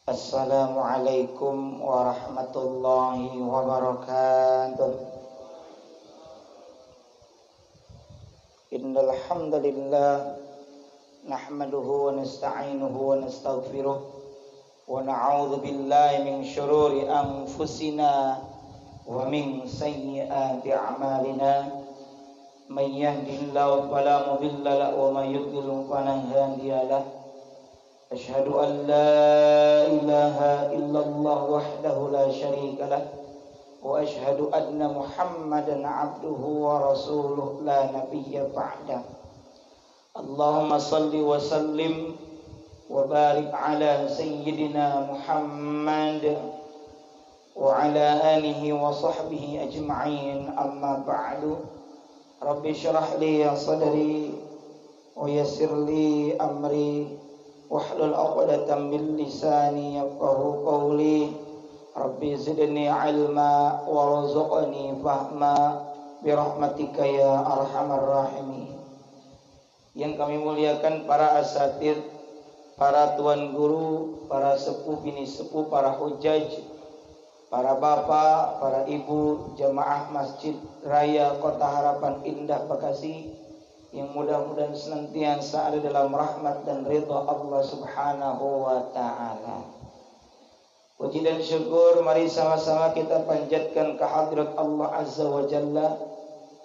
Assalamualaikum warahmatullahi wabarakatuh. Innal hamdalillah nahmaduhu wa nasta'inuhu wa nastaghfiruh wa na'udzu billahi min shururi anfusina wa min sayyiati a'malina. May yahdihillahu fala mudilla lahu wa may yudlil fala hadiya lahu. Asyhadu an la ilaha illallah wahdahu la syarika lah wa asyhadu anna Muhammadan abduhu wa rasuluh la nabiyya ba'da. Allahumma salli wa sallim wa barik ala sayyidina Muhammad wa ala alihi wa sahbihi ajma'in, amma ba'du. Rabbi syrah li sadri wa yassir li amri wahlul 'uqdatam min lisani yafqahu qawli. Rabbi zidni 'ilma warzuqni fahma birahmatika ya arhamar rahimin. Yang kami muliakan para asatidz, para tuan guru, para sepuh bini sepuh, para hujaj, para bapak, para ibu, jamaah Masjid Raya Kota Harapan Indah Bekasi, yang mudah-mudahan senantiasa ada dalam rahmat dan ridha Allah Subhanahu wa ta'ala. Puji dan syukur mari sama-sama kita panjatkan kehadirat Allah Azza wa Jalla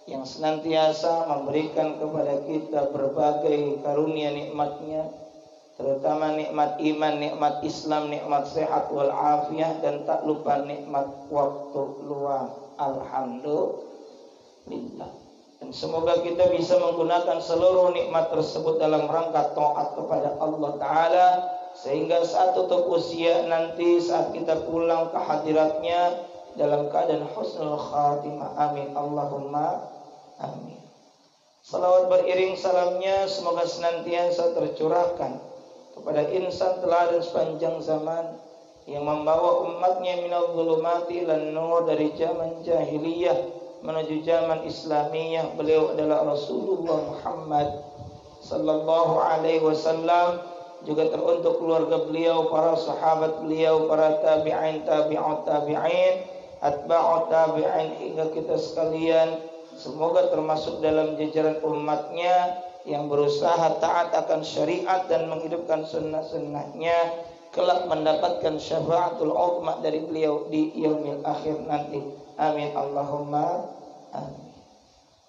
yang senantiasa memberikan kepada kita berbagai karunia nikmatnya, terutama nikmat iman, nikmat Islam, nikmat sehat wal afiah, dan tak lupa nikmat waktu luang. Alhamdulillah. Dan semoga kita bisa menggunakan seluruh nikmat tersebut dalam rangka taat kepada Allah Ta'ala, sehingga saat tutup usia nanti, saat kita pulang ke hadiratnya dalam keadaan husnul khatimah. Amin Allahumma amin. Salawat beriring salamnya semoga senantiasa tercurahkan kepada insan teladan sepanjang zaman yang membawa umatnya minal zulumati lan nur, dari zaman jahiliyah menuju zaman Islamiyah. Beliau adalah Rasulullah Muhammad sallallahu alaihi wasallam, juga teruntuk keluarga beliau, para sahabat beliau, para tabi'in, tabi'ut tabi'in, atba'ut tabi'in, hingga kita sekalian. Semoga termasuk dalam jajaran umatnya yang berusaha taat akan syariat dan menghidupkan sunnah-sunnahnya, kelak mendapatkan syafaatul uzma dari beliau di yaumil akhir nanti. Amin Allahumma amin.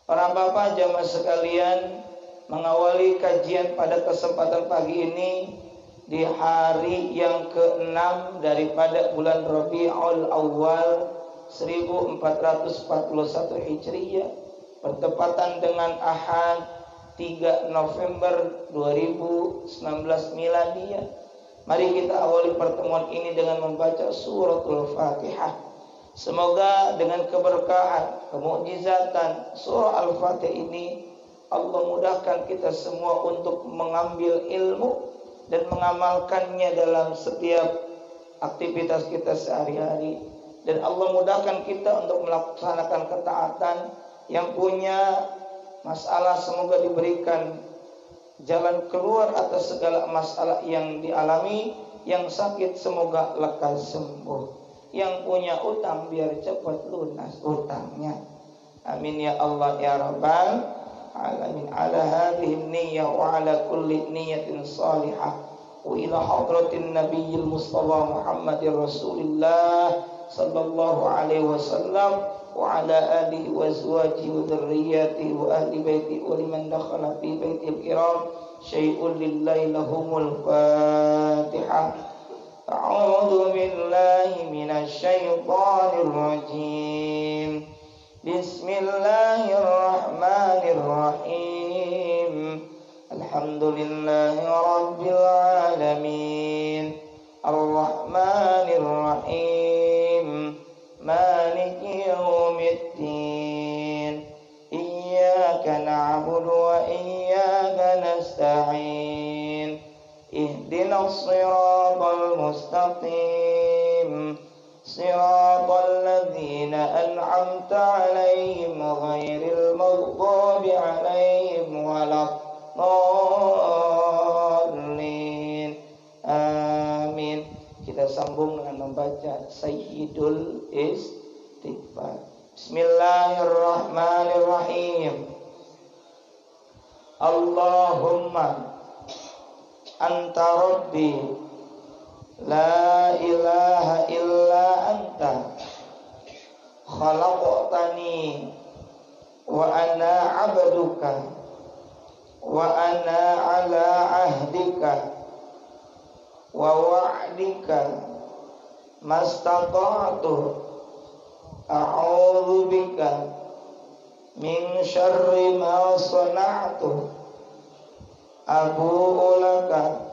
Para bapak jamaah sekalian, mengawali kajian pada kesempatan pagi ini di hari yang ke-6 daripada bulan Rabiul Awal 1441 Hijriah, bertepatan dengan Ahad 3 November 2019 Miladiyah. Mari kita awali pertemuan ini dengan membaca suratul Fatihah. Semoga dengan keberkahan, kemukjizatan surah Al-Fatihah ini, Allah mudahkan kita semua untuk mengambil ilmu dan mengamalkannya dalam setiap aktivitas kita sehari-hari. Dan Allah mudahkan kita untuk melaksanakan ketaatan. Yang punya masalah semoga diberikan jalan keluar atas segala masalah yang dialami. Yang sakit semoga lekas sembuh. Yang punya utang biar cepat lunas utangnya. Amin ya Allah ya Rabbal alamin. Ala hadhihi niyyah wa ala kulli niyyatin salihah wa ila hadratin nabiyil mustafa Muhammadir Rasulillah sallallahu alaihi wasallam wa ala alihi wa azwajihi wa dzurriyyatihi wa ahli baiti wa liman dakhala fi baitil kiram syai'un lillahi lahumul Fatihah. A'udzu billahi minasy syaithanir rajim. Bismillahirrahmanirrahim. Alhamdulillahi rabbil alamin. Ar-Rahmanir Rahim. Maliki yaumiddin. Iyyaka na'budu wa iyyaka nasta'in. Ihdinas siratal mustaqim. Siratal ladzina an'amta 'alaihim ghairil maghdubi 'alaihim waladdallin. Amin. Kita sambung dengan membaca Sayyidul Istighfar. Bismillahirrahmanirrahim. Allahumma anta rabbi la ilaha illa anta khalaqtani wa ana abduka wa ana ala ahdika wa wa'dika mastata'tu a'udzu bika min syarri ma sana'tu abu'u laka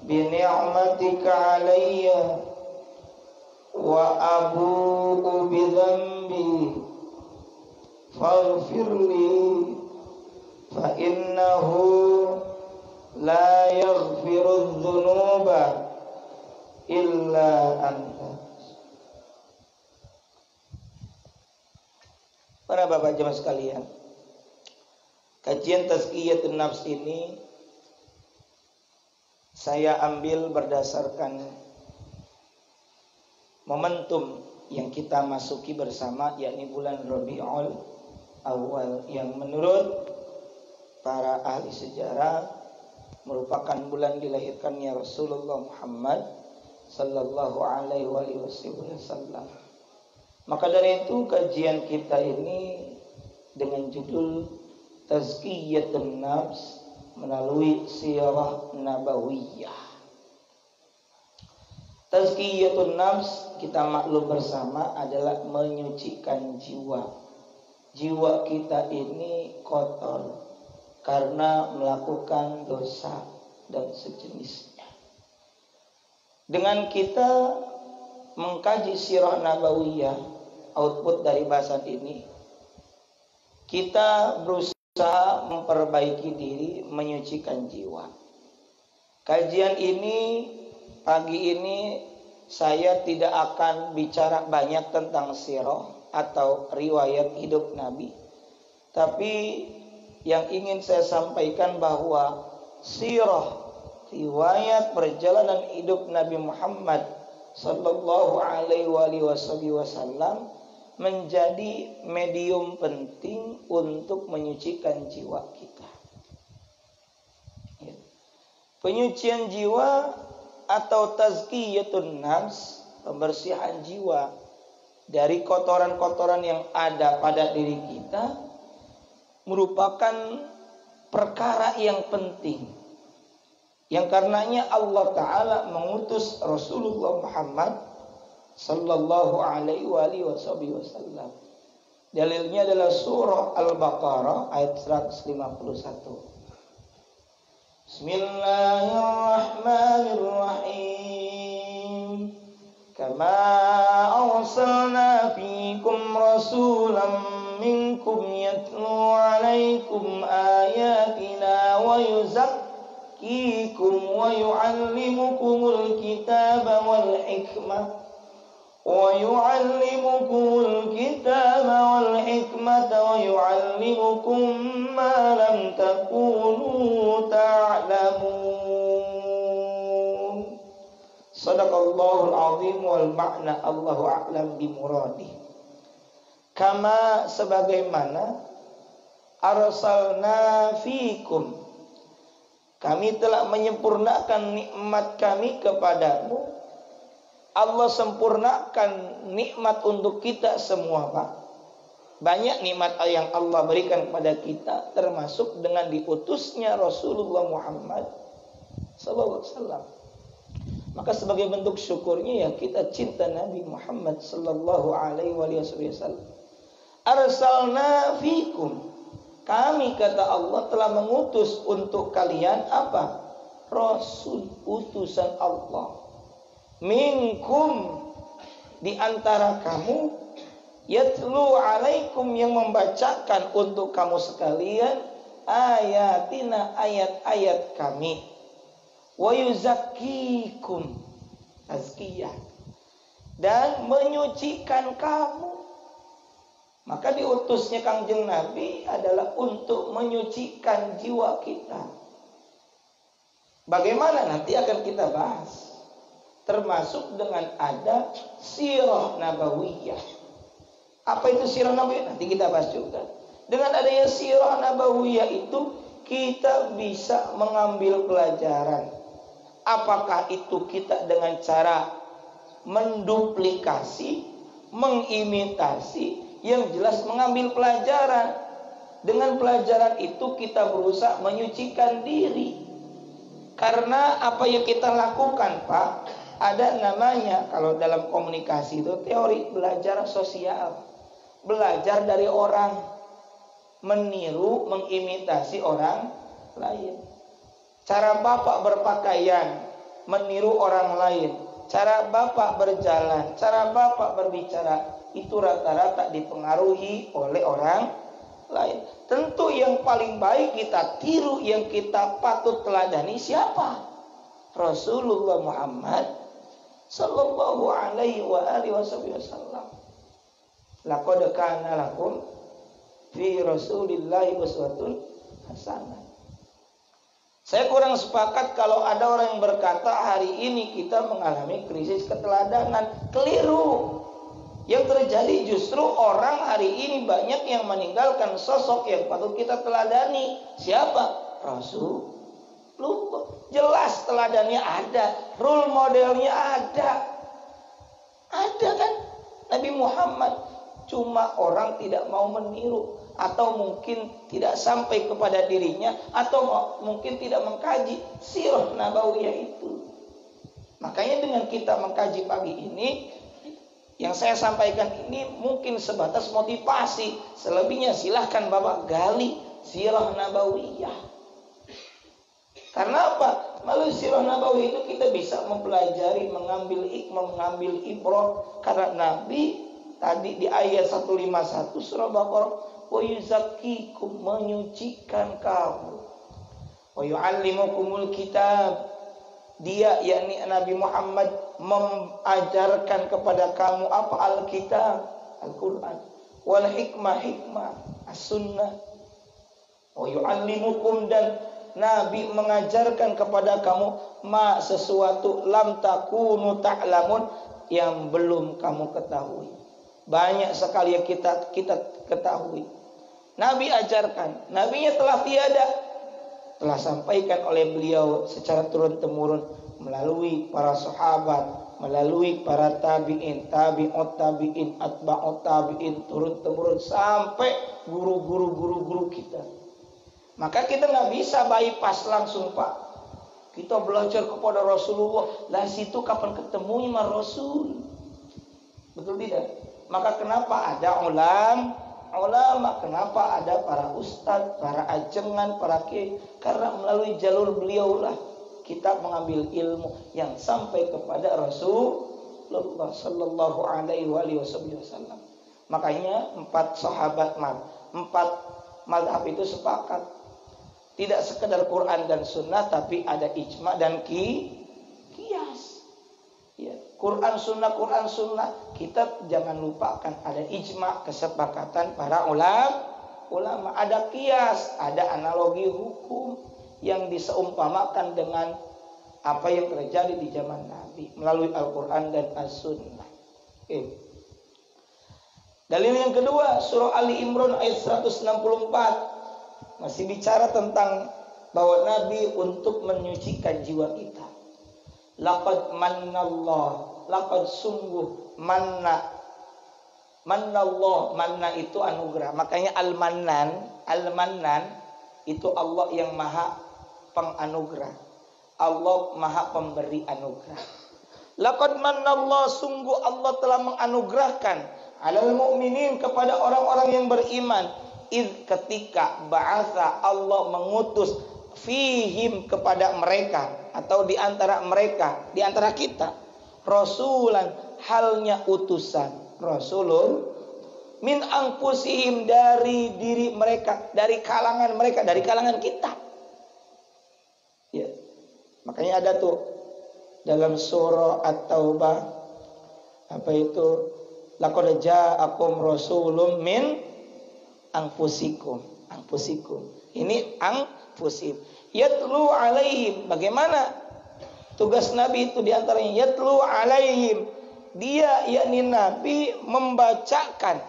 bi ni'matika alayya wa abu'u bi dhanbi faghfirli fa innahu la yaghfiru dzunuba illa anta. Para bapak jemaah sekalian, kajian tazkiyatun nafs ini saya ambil berdasarkan momentum yang kita masuki bersama, yakni bulan Rabiul Awal, yang menurut para ahli sejarah merupakan bulan dilahirkannya Rasulullah Muhammad sallallahu alaihi wasallam. Maka dari itu kajian kita ini dengan judul Tazkiyatun Nafs melalui sirah nabawiyah. Tazkiyatun Nafs kita maklum bersama adalah menyucikan jiwa. Jiwa kita ini kotor karena melakukan dosa dan sejenisnya. Dengan kita mengkaji sirah nabawiyah, output dari bahasan ini, kita berusaha memperbaiki diri, menyucikan jiwa. Kajian ini, pagi ini saya tidak akan bicara banyak tentang sirah atau riwayat hidup Nabi, tapi yang ingin saya sampaikan bahwa sirah, riwayat perjalanan hidup Nabi Muhammad sallallahu alaihi wasallam menjadi medium penting untuk menyucikan jiwa kita. Penyucian jiwa atau tazkiyatun nafs, pembersihan jiwa dari kotoran-kotoran yang ada pada diri kita, merupakan perkara yang penting, yang karenanya Allah Ta'ala mengutus Rasulullah Muhammad sallallahu alaihi wasallam. Dalilnya adalah surah Al-Baqarah ayat 151. Bismillahirrahmanirrahim. Kama arsalna fikum rasulan minkum yatlu alaikum ayatina wa yuzakkikum wa yu'allimukumul kitaba wal hikmah وَيُعَلِّمُكُمُ الْكِتَابَ وَالْحِكْمَةَ وَيُعَلِّمُكُم مَّا لَمْ تَكُونُوا تَعْلَمُونَ. Shadaqallahul azim wal ma'na Allahu a'lam bimuradih. Kama sebagaimana arsalna fikum, kami telah menyempurnakan nikmat kami kepadamu. Allah sempurnakan nikmat untuk kita semua, Pak. Banyak nikmat yang Allah berikan kepada kita, termasuk dengan diutusnya Rasulullah Muhammad sallallahu alaihi wasallam. Maka sebagai bentuk syukurnya ya kita cinta Nabi Muhammad sallallahu alaihi wasallam. Arsalna fikum, kami kata Allah telah mengutus untuk kalian apa? Rasul, utusan Allah. Minkum, di antara kamu, yatlu alaikum, yang membacakan untuk kamu sekalian ayatina, ayat-ayat kami, wa yuzakkikum, tazkiyah, dan menyucikan kamu. Maka diutusnya Kangjeng Nabi adalah untuk menyucikan jiwa kita. Bagaimana nanti akan kita bahas. termasuk dengan ada sirah nabawiyah. Apa itu sirah nabawiyah? Nanti kita bahas juga. Dengan adanya sirah nabawiyah itu kita bisa mengambil pelajaran. Apakah itu kita dengan cara menduplikasi, mengimitasi, yang jelas mengambil pelajaran. Dengan pelajaran itu kita berusaha menyucikan diri. Karena apa yang kita lakukan, Pak, ada namanya kalau dalam komunikasi itu teori belajar sosial. Belajar dari orang, meniru, mengimitasi orang lain. Cara Bapak berpakaian, meniru orang lain. Cara Bapak berjalan, cara Bapak berbicara, itu rata-rata dipengaruhi oleh orang lain. Tentu yang paling baik kita tiru, yang kita patut teladani siapa? Rasulullah Muhammad sallallahu alaihi wa alihi wasallam. Laqad kana lakum fi Rasulillahi uswatun hasanah. Saya kurang sepakat kalau ada orang yang berkata hari ini kita mengalami krisis keteladanan. Keliru. Yang terjadi justru orang hari ini banyak yang meninggalkan sosok yang patut kita teladani. Siapa? Rasulullah. Jelas teladannya ada, role modelnya ada. Ada kan? Nabi Muhammad. Cuma orang tidak mau meniru, atau mungkin tidak sampai kepada dirinya, atau mungkin tidak mengkaji sirah nabawiyah itu. Makanya dengan kita mengkaji pagi ini, yang saya sampaikan ini mungkin sebatas motivasi. Selebihnya silahkan Bapak gali sirah nabawiyah. Karena apa? Melalui sirah nabawiyah itu kita bisa mempelajari, mengambil hikmah, mengambil ibrah. Karena Nabi tadi di ayat 151 surah Baqarah, wa yuzakkikum, menyucikan kamu, wa yu'allimukumul kitab, dia yakni Nabi Muhammad mengajarkan kepada kamu apa? Alkitab, Al-Quran, wal hikmah, as-sunnah, wa yu'allimukum, dan Nabi mengajarkan kepada kamu ma, sesuatu lam takunu ta'lamun, yang belum kamu ketahui. Banyak sekali yang kita ketahui. Nabi ajarkan, nabinya telah tiada, telah sampaikan oleh beliau secara turun-temurun melalui para sahabat, melalui para tabi'in, tabi'ut tabi'in, atba'ut tabi'in, turun-temurun sampai guru kita. Maka kita nggak bisa bypass langsung, Pak. Kita belajar kepada Rasulullah, lah situ kapan ketemu sama Rasul? Betul tidak? Maka kenapa ada ulama, kenapa ada para ustadz, para ajengan, para kiai? Karena melalui jalur beliaulah kita mengambil ilmu yang sampai kepada Rasulullah sallallahu alaihi wasallam. Makanya 4 mazhab itu sepakat. Tidak sekedar Quran dan Sunnah, tapi ada ijma dan qiyas. Ya, Quran Sunnah. Kita jangan lupakan ada ijma, kesepakatan para ulama. Ada qiyas, ada analogi hukum yang diseumpamakan dengan apa yang terjadi di zaman Nabi melalui Al-Quran dan As-Sunnah. Dalil yang kedua, surah Ali Imran ayat 164. Masih bicara tentang bahwa Nabi untuk menyucikan jiwa kita. Laqad sungguh manna Allah, manna itu anugerah. Makanya al-mannan itu Allah yang maha penganugerah. Allah maha pemberi anugerah. Laqad manna Allah, sungguh Allah telah menganugerahkan alal mu'minin, kepada orang-orang yang beriman. Ketika ba'atha, Allah mengutus fihim, kepada mereka, atau di antara mereka, di antara kita, rasulan, halnya utusan, rasulun min anfusihim, dari diri mereka, dari kalangan mereka, dari kalangan kita. Ya. Makanya ada tuh dalam surah At-Taubah, apa itu? Laqad ja'akum rasulun min anfusikum. Ini anfusim. Yatlu alaihim, bagaimana Tugas Nabi itu diantaranya yatlu alaihim. Dia yakni Nabi membacakan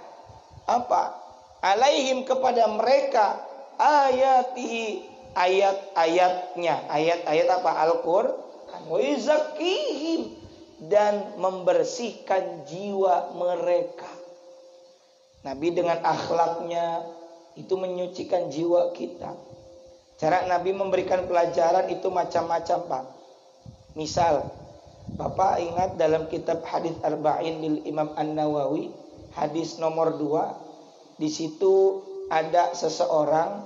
apa? Alaihim kepada mereka ayatihi, ayat-ayatnya. Ayat-ayat apa? Al-Qur'an. Wa yuzakkihim, dan membersihkan jiwa mereka. Nabi dengan akhlaknya itu menyucikan jiwa kita. Cara Nabi memberikan pelajaran itu macam-macam, Pak. Misal, Bapak ingat dalam kitab Hadis Arba'in lil Imam An-Nawawi, hadis nomor 2, di situ ada seseorang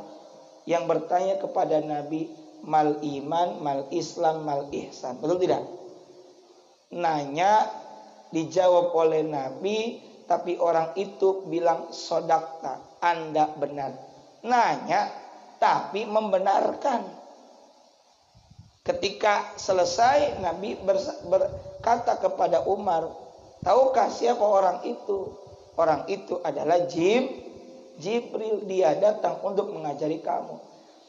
yang bertanya kepada Nabi, mal iman, mal Islam, mal ihsan. Betul tidak? Nanya, dijawab oleh Nabi, tapi orang itu bilang sodakta, Anda benar. Nanya, tapi membenarkan. Ketika selesai, Nabi berkata kepada Umar, tahukah siapa orang itu? Orang itu adalah Jibril, dia datang untuk mengajari kamu.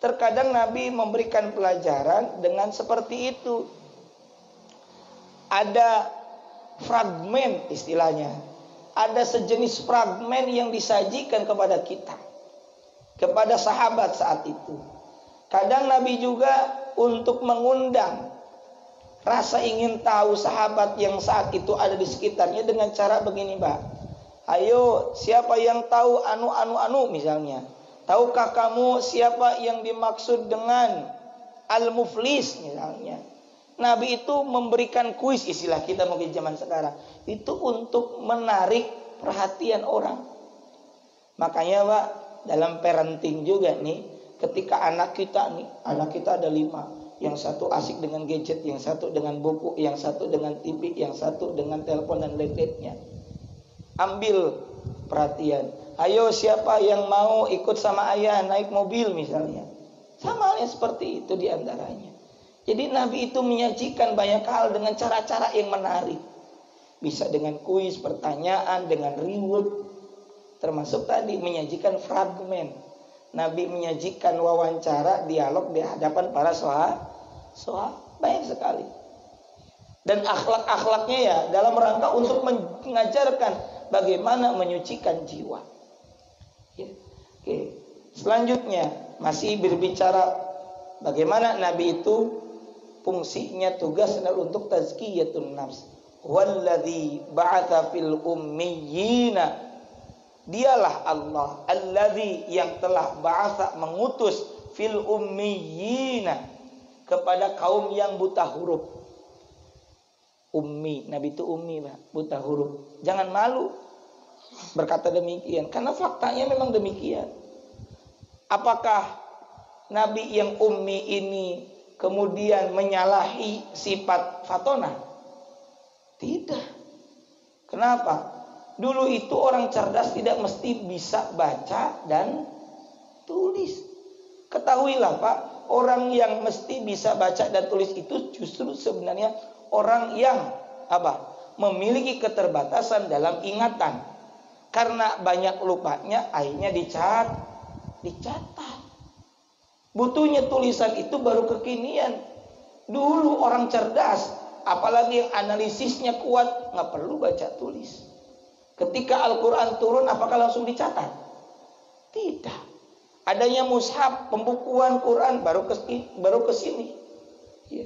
Terkadang Nabi memberikan pelajaran dengan seperti itu. Ada fragmen istilahnya. Ada sejenis fragmen yang disajikan kepada kita, kepada sahabat saat itu. Kadang Nabi juga untuk mengundang rasa ingin tahu sahabat yang saat itu ada di sekitarnya dengan cara begini, Mbak. Ayo, siapa yang tahu anu misalnya. Tahukah kamu siapa yang dimaksud dengan al-muflis misalnya. Nabi itu memberikan kuis, istilah kita mungkin zaman sekarang. Itu untuk menarik perhatian orang. Makanya, Pak, dalam parenting juga nih, ketika anak kita ada 5, yang satu asik dengan gadget, yang satu dengan buku, yang satu dengan TV, yang satu dengan telepon dan lain-lainnya. Ambil perhatian. Ayo, siapa yang mau ikut sama ayah naik mobil misalnya. Sama halnya seperti itu diantaranya. Jadi Nabi itu menyajikan banyak hal dengan cara-cara yang menarik. Bisa dengan kuis, pertanyaan, dengan reward. Termasuk tadi menyajikan fragmen. Nabi menyajikan wawancara, dialog di hadapan para sahabat, banyak sekali. Dan akhlak-akhlaknya ya dalam rangka untuk mengajarkan bagaimana menyucikan jiwa. Ya. Oke. Selanjutnya masih berbicara bagaimana Nabi itu fungsinya, tugasnya untuk tazkiyatun nafs. Walladzi ba'atsa fil ummiyina, dialah Allah alladzi yang telah ba'atsa mengutus fil ummiyina kepada kaum yang buta huruf. Ummi, Nabi itu ummi, Pak, buta huruf. Jangan malu berkata demikian, karena faktanya memang demikian. Apakah Nabi yang ummi ini kemudian menyalahi sifat fatona? Tidak. Kenapa? Dulu itu orang cerdas tidak mesti bisa baca dan tulis. Ketahuilah, Pak, orang yang mesti bisa baca dan tulis itu justru sebenarnya orang yang memiliki keterbatasan dalam ingatan. Karena banyak lupanya, akhirnya dicatat. Butuhnya tulisan itu baru kekinian. Dulu orang cerdas, apalagi yang analisisnya kuat, nggak perlu baca tulis. Ketika Al-Quran turun, apakah langsung dicatat? Tidak. Adanya mushaf, pembukuan Quran baru ke sini. Ya.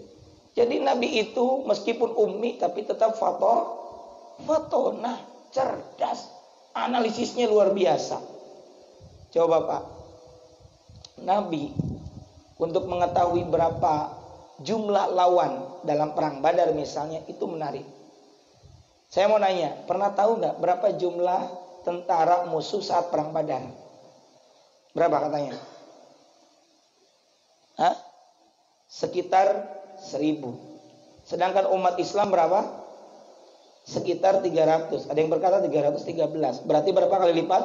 Jadi Nabi itu meskipun ummi tapi tetap fatona, cerdas. Analisisnya luar biasa. Coba, Pak, Nabi untuk mengetahui berapa jumlah lawan dalam perang Badar misalnya, itu menarik. Saya mau nanya, pernah tahu nggak berapa jumlah tentara musuh saat perang Badar? Berapa katanya? Sekitar 1000. Sedangkan umat Islam berapa? Sekitar 300. Ada yang berkata 313. Berarti berapa kali lipat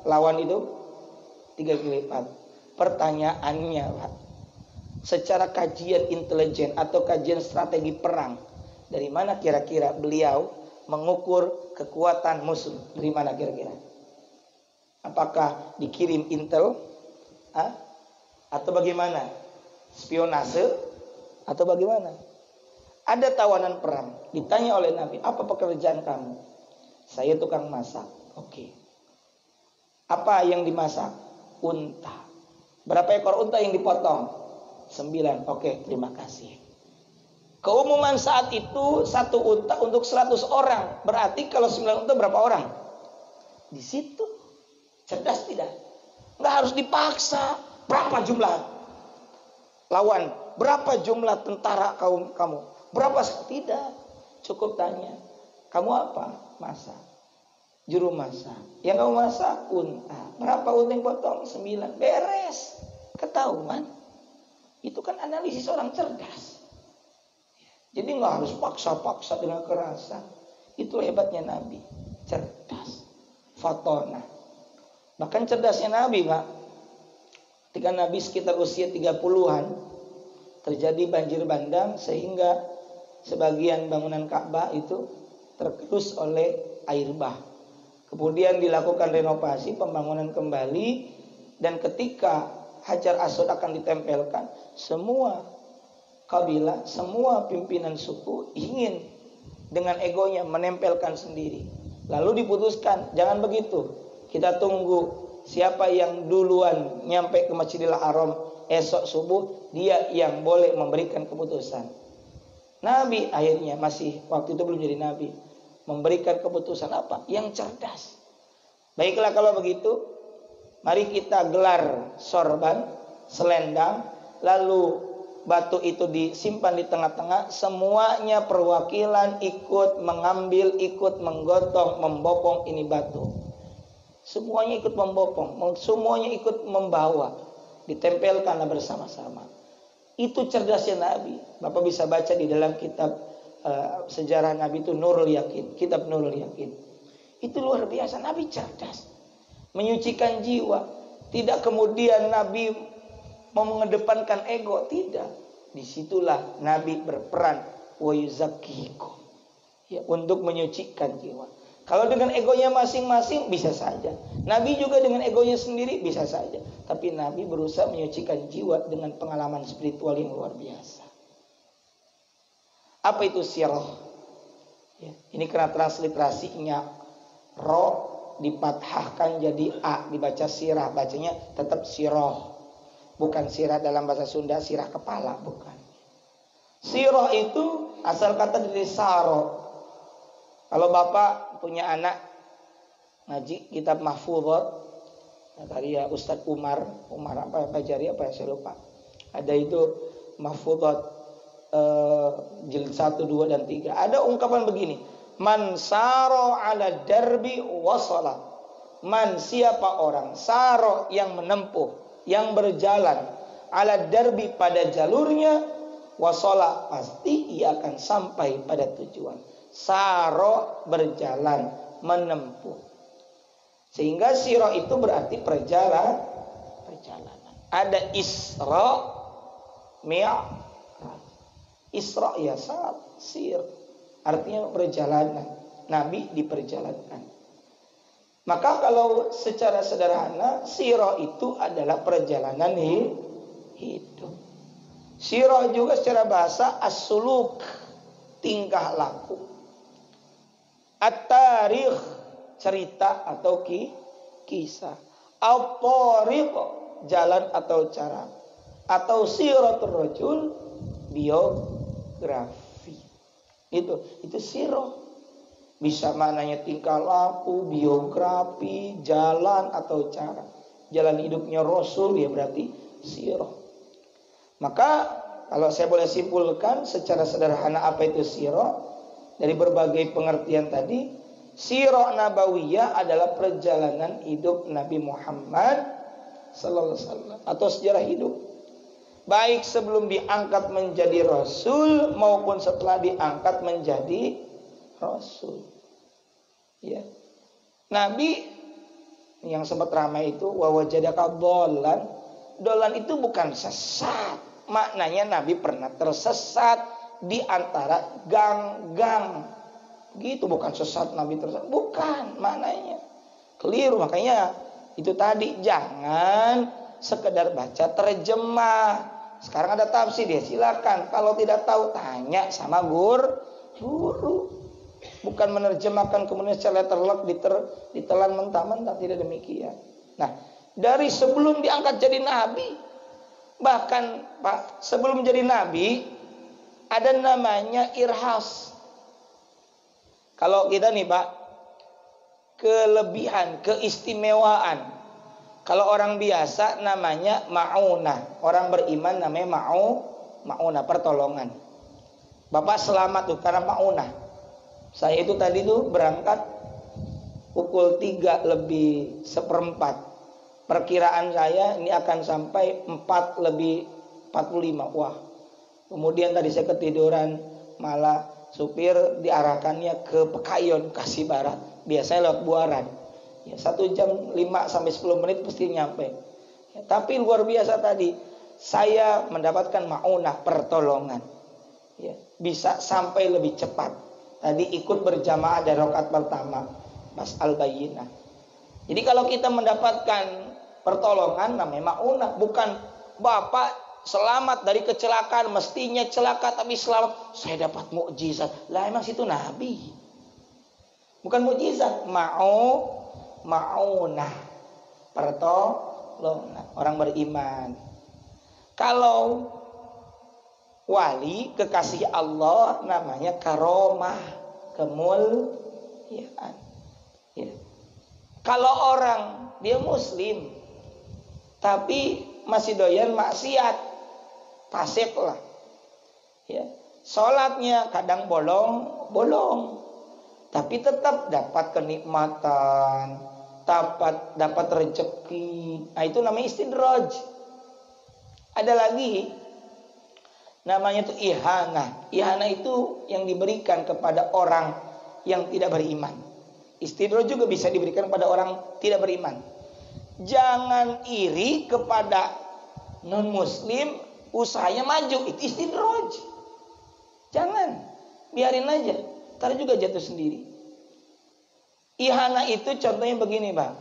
lawan itu? 3 kali lipat. Pertanyaannya, Pak, secara kajian intelijen atau kajian strategi perang, dari mana kira-kira beliau mengukur kekuatan musuh? Dari mana kira-kira? Apakah dikirim intel? Atau bagaimana? Spionase? Atau bagaimana? Ada tawanan perang. Ditanya oleh Nabi, apa pekerjaan kamu? Saya tukang masak. Oke. Apa yang dimasak? Unta. Berapa ekor unta yang dipotong? 9. Oke, terima kasih. Keumuman saat itu 1 unta untuk 100 orang. Berarti kalau 9 unta berapa orang? Di situ. Cerdas tidak? Nggak harus dipaksa. Berapa jumlah lawan? Berapa jumlah tentara kamu? Berapa? Tidak. Cukup tanya. Kamu apa? Masak. Juru masak. Yang kamu masak? Unta. Berapa unta yang potong? 9. Beres. Ketahuan. Itu kan analisis orang cerdas. Jadi nggak harus paksa-paksa dengan kekerasan. Itu hebatnya Nabi. Cerdas. Fatona. Bahkan cerdasnya Nabi, Pak. Ketika Nabi sekitar usia 30-an, terjadi banjir bandang sehingga sebagian bangunan Ka'bah itu tergerus oleh air bah. Kemudian dilakukan renovasi, pembangunan kembali, dan ketika Hajar Aswad akan ditempelkan, semua kabilah, semua pimpinan suku ingin dengan egonya menempelkan sendiri. Lalu diputuskan, jangan begitu. Kita tunggu siapa yang duluan nyampe ke Masjidil Haram esok subuh, dia yang boleh memberikan keputusan. Nabi akhirnya waktu itu belum jadi Nabi, memberikan keputusan apa? Yang cerdas. Baiklah kalau begitu, mari kita gelar sorban, selendang, lalu batu itu disimpan di tengah-tengah. Semuanya perwakilan ikut mengambil, ikut menggotong, membopong ini batu. Semuanya ikut membopong, semuanya ikut membawa, ditempelkanlah bersama-sama. Itu cerdasnya Nabi. Bapak bisa baca di dalam kitab sejarah Nabi itu Nurul Yakin, kitab Nurul Yakin. Itu luar biasa, Nabi cerdas, menyucikan jiwa. Tidak kemudian Nabi mau mengedepankan ego, tidak. Disitulah Nabi berperan wa yuzakkikum, ya, untuk menyucikan jiwa. Kalau dengan egonya masing-masing bisa saja. Nabi juga dengan egonya sendiri bisa saja. Tapi Nabi berusaha menyucikan jiwa dengan pengalaman spiritual yang luar biasa. Apa itu sirah? Ya, ini karena transliterasinya ro dipathahkan jadi a, dibaca sirah, bacanya tetap sirah. Bukan sirah dalam bahasa Sunda, sirah kepala, bukan. Sirah itu asal kata dari saro. Kalau Bapak punya anak ngaji kitab mahfuzat, karya Ustadz Umar apa Jari apa saya lupa. Ada itu mahfuzat jilid 1, 2 dan 3. Ada ungkapan begini, man saro ala darbi wasala. Man, siapa orang, saro yang menempuh, yang berjalan, ala darbi pada jalurnya, wasala pasti ia akan sampai pada tujuan. Saro berjalan, menempuh. Sehingga siro itu berarti perjalanan. Ada isra, mi'raj. Isra ya sir, artinya perjalanan. Nabi diperjalankan. Maka kalau secara sederhana, siro itu adalah perjalanan hidup. Siro juga secara bahasa as-suluk, tingkah laku. At-tarikh, cerita atau kisah. Al-tariq, jalan atau cara. Atau siratul rajul, biografi. Itu sirah. Bisa maknanya tingkah laku, biografi, jalan atau cara. Jalan hidupnya Rasul, ya berarti sirah. Maka kalau saya boleh simpulkan secara sederhana apa itu sirah, dari berbagai pengertian tadi, sirah nabawiyah adalah perjalanan hidup Nabi Muhammad sallallahu alaihi wasallam atau sejarah hidup. Baik sebelum diangkat menjadi rasul maupun setelah diangkat menjadi rasul. Ya. Nabi yang sempat ramai itu wa wajadaka dhallan. Dhallan itu bukan sesat. Maknanya Nabi pernah tersesat di antara gang-gang. Gitu, bukan sesat Nabi tersesat. Bukan maknanya. Keliru. Makanya itu tadi, jangan sekedar baca terjemah. Sekarang ada tafsir ya, silakan. Kalau tidak tahu tanya sama guru. Bukan menerjemahkan kemudian secara terlek ditelan mentah-mentah, tidak demikian. Nah, dari sebelum diangkat jadi nabi, bahkan Pak, sebelum jadi nabi ada namanya irhas. Kalau kita nih Pak, kelebihan, keistimewaan. Kalau orang biasa namanya ma'unah, orang beriman namanya ma'unah, pertolongan. Bapak selamat tuh karena ma'unah. Saya itu tadi tuh berangkat pukul 3 lebih 1/4. Perkiraan saya ini akan sampai 4 lebih 45. Wah. Kemudian tadi saya ketiduran, malah supir diarahkannya ke Pekayon, Bekasi Barat. Biasanya lewat Buaran. Ya, 1 jam 5 sampai 10 menit pasti nyampe. Ya, tapi luar biasa tadi, saya mendapatkan ma'unah, pertolongan. Ya, bisa sampai lebih cepat. Tadi ikut berjamaah dari rakaat pertama, Mas Al-Bayyinah. Jadi kalau kita mendapatkan pertolongan namanya ma'unah, bukan Bapak selamat dari kecelakaan, mestinya celaka tapi selamat, saya dapat mukjizat. Lah emang situ nabi. Bukan mukjizat, ma'unah, pertolongan orang beriman. Kalau wali kekasih Allah namanya karomah, kemuliaan. Ya. Kalau orang dia muslim tapi masih doyan maksiat, fasik lah. Ya. Salatnya kadang bolong, tapi tetap dapat kenikmatan, dapat rezeki. Nah, itu namanya istidraj. Ada lagi namanya itu ihanah. Ihanah itu yang diberikan kepada orang yang tidak beriman. Istidraj juga bisa diberikan kepada orang tidak beriman. Jangan iri kepada non muslim, usahanya maju, itu istidraj. Jangan, biarin aja, ntar juga jatuh sendiri. Ihanah itu contohnya begini Bang.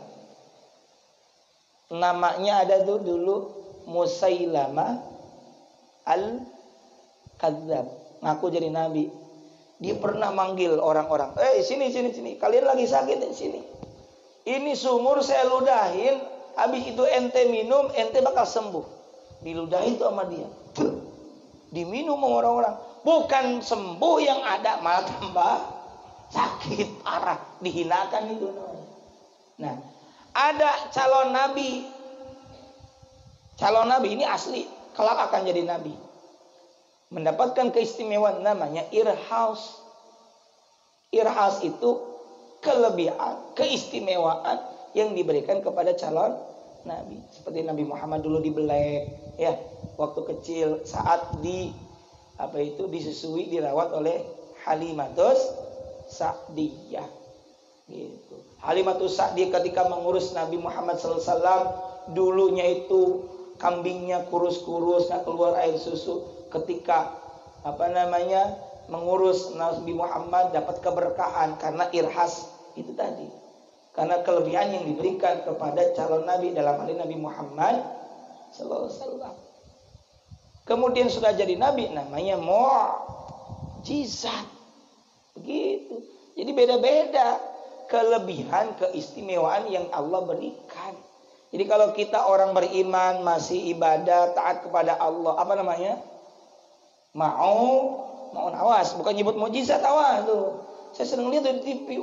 Namanya ada tuh dulu Musailamah Al-Kadzab, ngaku jadi nabi. Dia pernah manggil orang-orang, sini, kalian lagi sakit di sini. Ini sumur saya ludahin, habis itu ente minum, ente bakal sembuh. Diludahin tuh sama dia, diminum sama orang-orang. Bukan sembuh yang ada, malah tambah sakit parah, dihinakan itu. Nah, ada calon nabi ini asli, kelak akan jadi nabi. Mendapatkan keistimewaan namanya irhas. Irhas itu kelebihan, keistimewaan yang diberikan kepada calon nabi. Seperti Nabi Muhammad dulu dibelek, ya, waktu kecil saat disusui, dirawat oleh Halimatus Sa'diyah. Gitu. Halimatus Sa'diyah ketika mengurus Nabi Muhammad SAW, dulunya itu kambingnya kurus-kurus, nggak keluar air susu. Ketika mengurus Nabi Muhammad dapat keberkahan karena irhas itu tadi, karena kelebihan yang diberikan kepada calon nabi, dalam hal ini Nabi Muhammad sallallahu alaihi wasallam. Kemudian sudah jadi nabi namanya mukjizat. Begitu. Jadi beda-beda kelebihan, keistimewaan yang Allah berikan. Jadi kalau kita orang beriman, masih ibadah, taat kepada Allah, apa namanya? Mau awas, bukan nyebut mukjizat, awas tuh. Saya sering lihat di TV,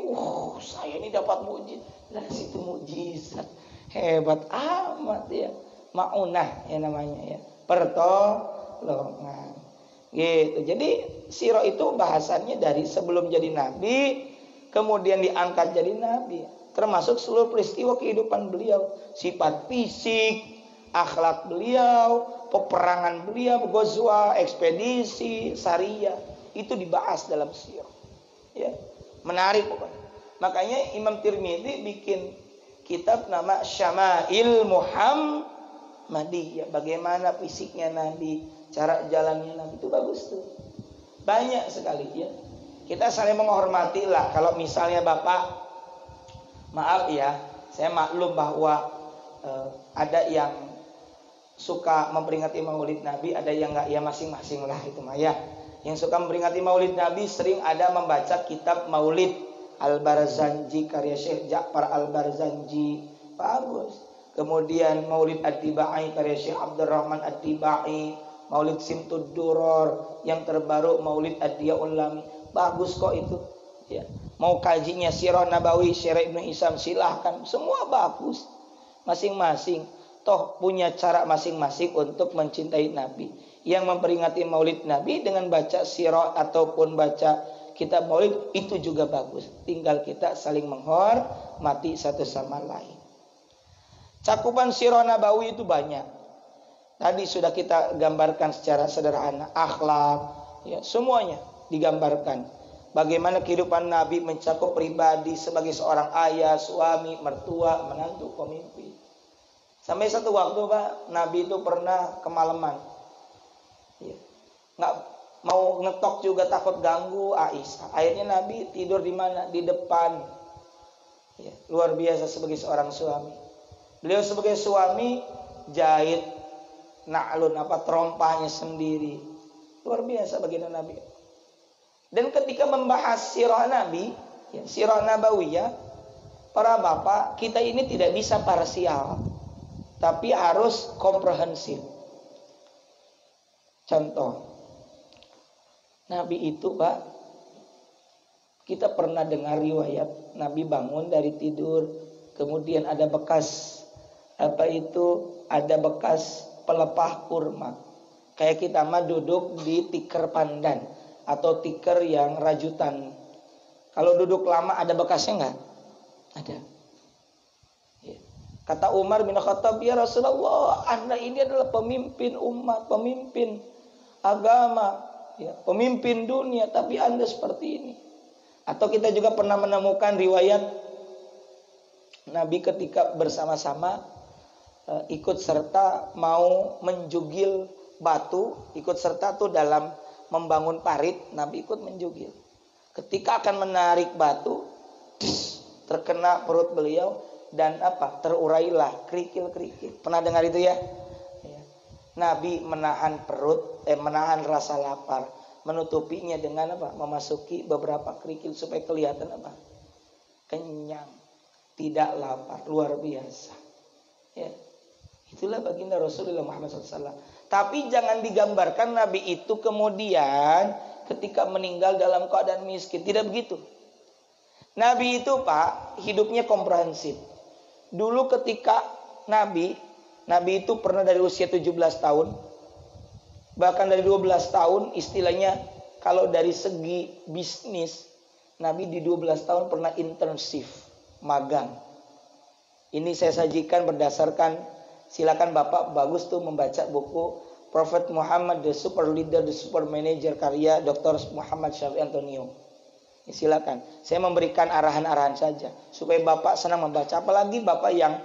saya ini dapat mukjizat. Lah situ mukjizat. Hebat amat ya. Ma'unah ya namanya ya. Pertolongan. Gitu. Jadi sirah itu bahasannya dari sebelum jadi nabi, kemudian diangkat jadi nabi. Termasuk seluruh peristiwa kehidupan beliau, sifat fisik, akhlak beliau, peperangan beliau, ghazwa, ekspedisi, syariah, itu dibahas dalam sirah. Ya, menarik pokoknya. Makanya Imam Tirmidzi bikin kitab nama Syama'il Muhammadiyah, bagaimana fisiknya Nabi, cara jalannya Nabi, itu bagus tuh. Banyak sekali ya. Kita saling menghormati lah. Kalau misalnya Bapak, maaf ya, saya maklum bahwa ada yang suka memperingati Maulid Nabi, ada yang enggak, ya masing-masing lah itu mah ya. Yang suka memperingati Maulid Nabi sering ada membaca kitab Maulid Al-Barzanji karya Syekh Ja'far Al-Barzanji, bagus. Kemudian Maulid Ad-Dibai karya Syekh Abdurrahman Ad-Dibai, Maulid Simtud Duror, yang terbaru Maulid Ad-Diyaul Lami, bagus kok itu ya. Mau kajinya Sirah Nabawi, Syarah Ibnu Hisam, silahkan, semua bagus. Masing-masing toh punya cara masing-masing untuk mencintai Nabi. Yang memperingati Maulid Nabi dengan baca sirah ataupun baca kitab Maulid itu juga bagus. Tinggal kita saling menghormati satu sama lain. Cakupan sirah Nabawi itu banyak. Tadi sudah kita gambarkan secara sederhana, akhlak, ya semuanya digambarkan. Bagaimana kehidupan Nabi mencakup pribadi sebagai seorang ayah, suami, mertua, menantu, pemimpin. Sampai satu waktu Pak, Nabi itu pernah kemalaman. Ya. Nggak mau ngetok juga takut ganggu Aisyah. Akhirnya Nabi tidur di mana? Di depan. Ya, luar biasa sebagai seorang suami. Beliau sebagai suami jahit na'lun, terompahnya sendiri. Luar biasa baginda Nabi. Dan ketika membahas sirah Nabi, ya, sirah Nabawiyah, para bapak, kita ini tidak bisa parsial, tapi harus komprehensif. Contoh, Nabi itu Pak, kita pernah dengar riwayat Nabi bangun dari tidur, kemudian ada bekas ada bekas pelepah kurma. Kayak kita mah duduk di tikar pandan atau tikar yang rajutan. Kalau duduk lama ada bekasnya enggak? Ada. Ya. Kata Umar bin Khattab, ya Rasulullah, Anda ini adalah pemimpin umat, pemimpin agama, ya, pemimpin dunia, tapi Anda seperti ini. Atau kita juga pernah menemukan riwayat Nabi ketika bersama-sama ikut serta mau menjugil batu, ikut serta tuh dalam membangun parit, Nabi ikut menjugil. Ketika akan menarik batu, terkena perut beliau dan terurailah kerikil-kerikil. Pernah dengar itu ya? Nabi menahan menahan rasa lapar, menutupinya dengan memasuki beberapa kerikil supaya kelihatan kenyang, tidak lapar, luar biasa. Ya, itulah baginda Rasulullah Muhammad SAW. Tapi jangan digambarkan Nabi itu kemudian ketika meninggal dalam keadaan miskin. Tidak begitu. Nabi itu Pak, hidupnya komprehensif. Dulu ketika Nabi itu pernah dari usia 17 tahun. Bahkan dari 12 tahun, istilahnya kalau dari segi bisnis, Nabi di 12 tahun pernah intensif, magang. Ini saya sajikan berdasarkan, silakan Bapak bagus tuh membaca buku Prophet Muhammad, The Super Leader, The Super Manager karya Dr. Muhammad Syafi'i Antonio. Ya, silakan. Saya memberikan arahan-arahan saja supaya Bapak senang membaca, apalagi Bapak yang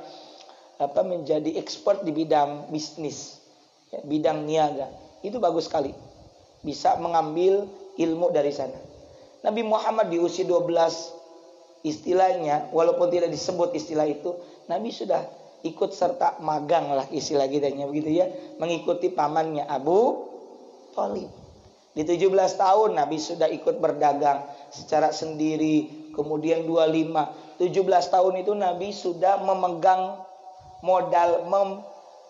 menjadi expert di bidang bisnis, ya, bidang niaga. Itu bagus sekali. Bisa mengambil ilmu dari sana. Nabi Muhammad di usia 12, istilahnya walaupun tidak disebut istilah itu, Nabi sudah ikut serta magang lah istilah kitanya begitu ya, mengikuti pamannya Abu Thalib. Di 17 tahun Nabi sudah ikut berdagang secara sendiri. Kemudian 25, 17 tahun itu Nabi sudah memegang modal,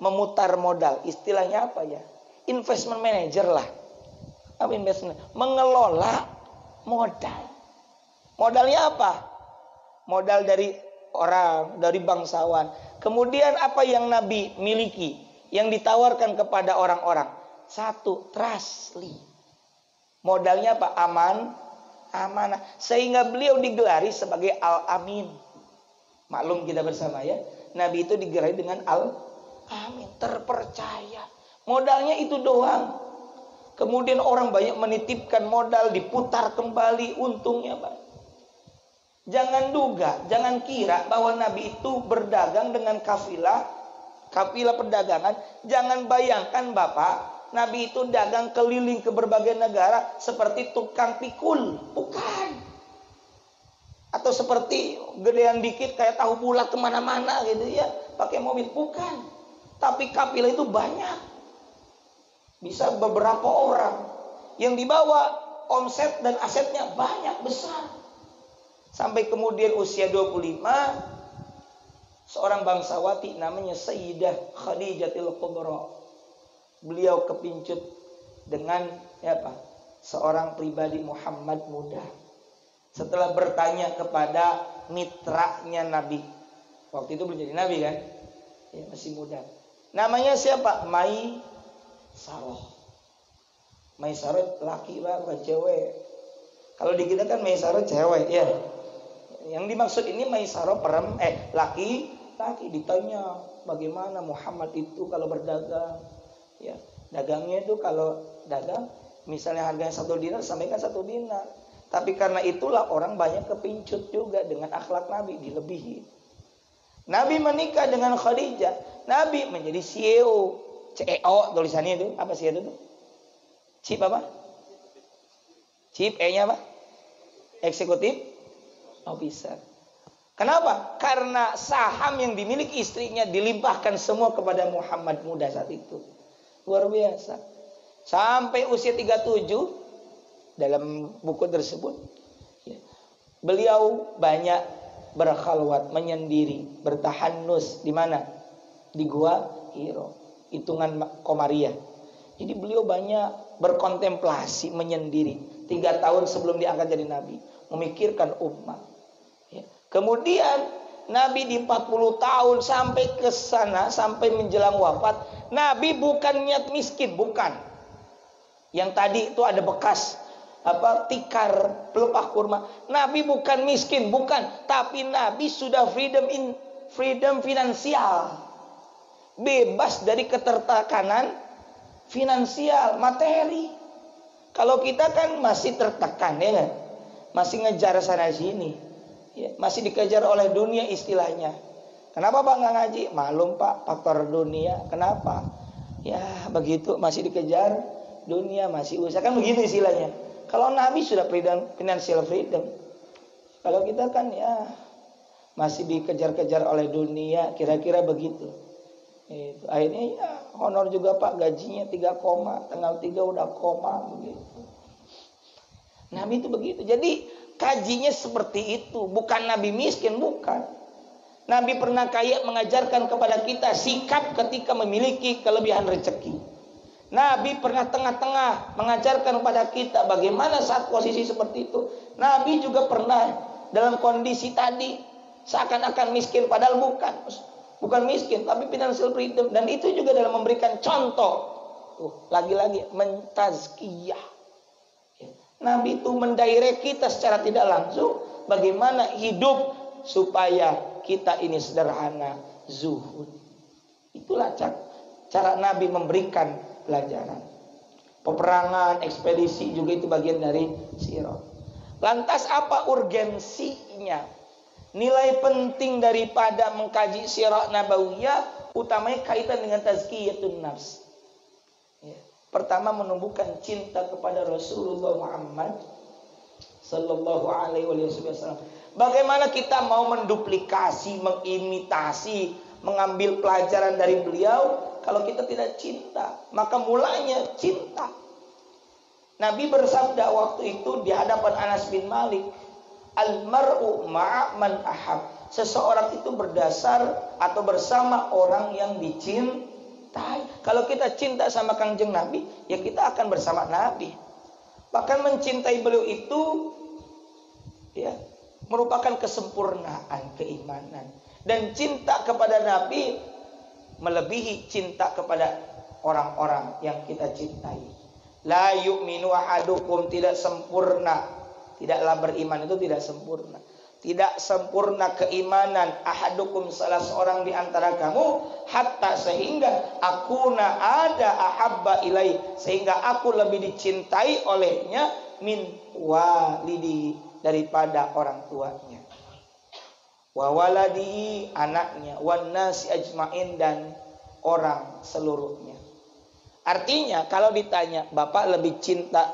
memutar modal. Istilahnya apa ya? Investment manager lah. Apa investment? Mengelola modal. Modalnya apa? Modal dari orang, dari bangsawan. Kemudian apa yang Nabi miliki, yang ditawarkan kepada orang-orang? Satu, trustly. Modalnya apa? Amanah. Sehingga beliau digelari sebagai Al-Amin. Maklum kita bersama ya. Nabi itu digelari dengan Al-Amin, terpercaya. Modalnya itu doang. Kemudian orang banyak menitipkan modal, diputar kembali, untungnya Pak. Jangan duga, jangan kira bahwa Nabi itu berdagang dengan kafilah perdagangan. Jangan bayangkan Bapak, Nabi itu dagang keliling ke berbagai negara seperti tukang pikul. Bukan. Atau seperti gedean dikit kayak tahu bulat kemana-mana gitu ya, pakai mobil. Bukan. Tapi kafilah itu banyak. Bisa beberapa orang. Yang dibawa omset dan asetnya banyak, besar. Sampai kemudian usia 25, seorang bangsawati namanya Sayyidah Khadijatul Kubra. Beliau kepincut dengan seorang pribadi Muhammad muda. Setelah bertanya kepada mitranya Nabi. Waktu itu belum jadi Nabi kan? Ya, masih muda. Namanya siapa? Maisaroh. Maisaroh laki lah, bukan cewek. Kalau di kita kan Maisaroh cewek, ya. Yang dimaksud ini Maisaroh laki. Ditanya bagaimana Muhammad itu kalau berdagang. Ya, dagangnya itu kalau dagang, misalnya harganya 1 dinar, sampaikan 1 dinar. Tapi karena itulah orang banyak kepincut juga dengan akhlak Nabi, dilebihi. Nabi menikah dengan Khadijah. Nabi menjadi CEO. CEO tulisannya itu. Apa CEO itu? Chief apa? Chief E-nya apa? Eksekutif Officer. Kenapa? Karena saham yang dimiliki istrinya dilimpahkan semua kepada Muhammad muda saat itu. Luar biasa. Sampai usia 37 dalam buku tersebut, ya, beliau banyak berkhalwat, menyendiri, bertahanus di mana? Di Gua Hiro, hitungan Komariah. Jadi beliau banyak berkontemplasi, menyendiri 3 tahun sebelum diangkat jadi Nabi, memikirkan umat. Ya. Kemudian Nabi di 40 tahun sampai ke sana, sampai menjelang wafat, Nabi bukan niat miskin, bukan. Yang tadi itu ada bekas tikar pelepah kurma. Nabi bukan miskin, bukan, tapi Nabi sudah freedom finansial. Bebas dari ketertekanan finansial, materi. Kalau kita kan masih tertekan, ya kan? Masih ngejar sana sini. Ya, masih dikejar oleh dunia istilahnya. Kenapa Pak nggak ngaji? Malum Pak, faktor dunia. Kenapa? Ya begitu, masih dikejar dunia, masih usaha, kan begitu istilahnya. Kalau Nabi sudah financial freedom. Kalau kita kan ya masih dikejar-kejar oleh dunia, kira-kira begitu. Itu. Akhirnya ya honor juga Pak, gajinya 3 koma, tanggal 3 udah koma begitu. Nabi itu begitu. Jadi kajinya seperti itu. Bukan Nabi miskin, bukan. Nabi pernah kaya mengajarkan kepada kita sikap ketika memiliki kelebihan rezeki. Nabi pernah tengah-tengah mengajarkan kepada kita bagaimana saat posisi seperti itu. Nabi juga pernah dalam kondisi tadi seakan-akan miskin, padahal bukan miskin, tapi financial freedom. Dan itu juga dalam memberikan contoh. Lagi-lagi mentazkiyah. Nabi itu mendirect kita secara tidak langsung bagaimana hidup supaya kita ini sederhana, zuhud. Itulah cara Nabi memberikan pelajaran. Peperangan, ekspedisi juga itu bagian dari sirah. Lantas apa urgensinya? Nilai penting daripada mengkaji sirah nabawiyah utamanya kaitan dengan tazkiyatun nafs. Ya. Pertama, menumbuhkan cinta kepada Rasulullah Muhammad sallallahu alaihi wasallam. Bagaimana kita mau menduplikasi, mengimitasi, mengambil pelajaran dari beliau kalau kita tidak cinta? Maka mulanya cinta. Nabi bersabda waktu itu di hadapan Anas bin Malik, al-mar'u ma'a man ahab. Seseorang itu berdasar atau bersama orang yang dicintai. Kalau kita cinta sama Kangjeng Nabi, ya kita akan bersama Nabi. Bahkan mencintai beliau itu ya merupakan kesempurnaan keimanan. Dan cinta kepada Nabi melebihi cinta kepada orang-orang yang kita cintai. La yu'minu ahadukum, tidak sempurna. Tidaklah beriman itu tidak sempurna. Tidak sempurna keimanan ahadukum, salah seorang di antara kamu, hatta sehingga akuna ada ahabba ilai, sehingga aku lebih dicintai olehnya min walidi, daripada orang tuanya, wa waladi, anaknya, wan nasi ajmain, dan orang seluruhnya. Artinya kalau ditanya Bapak lebih cinta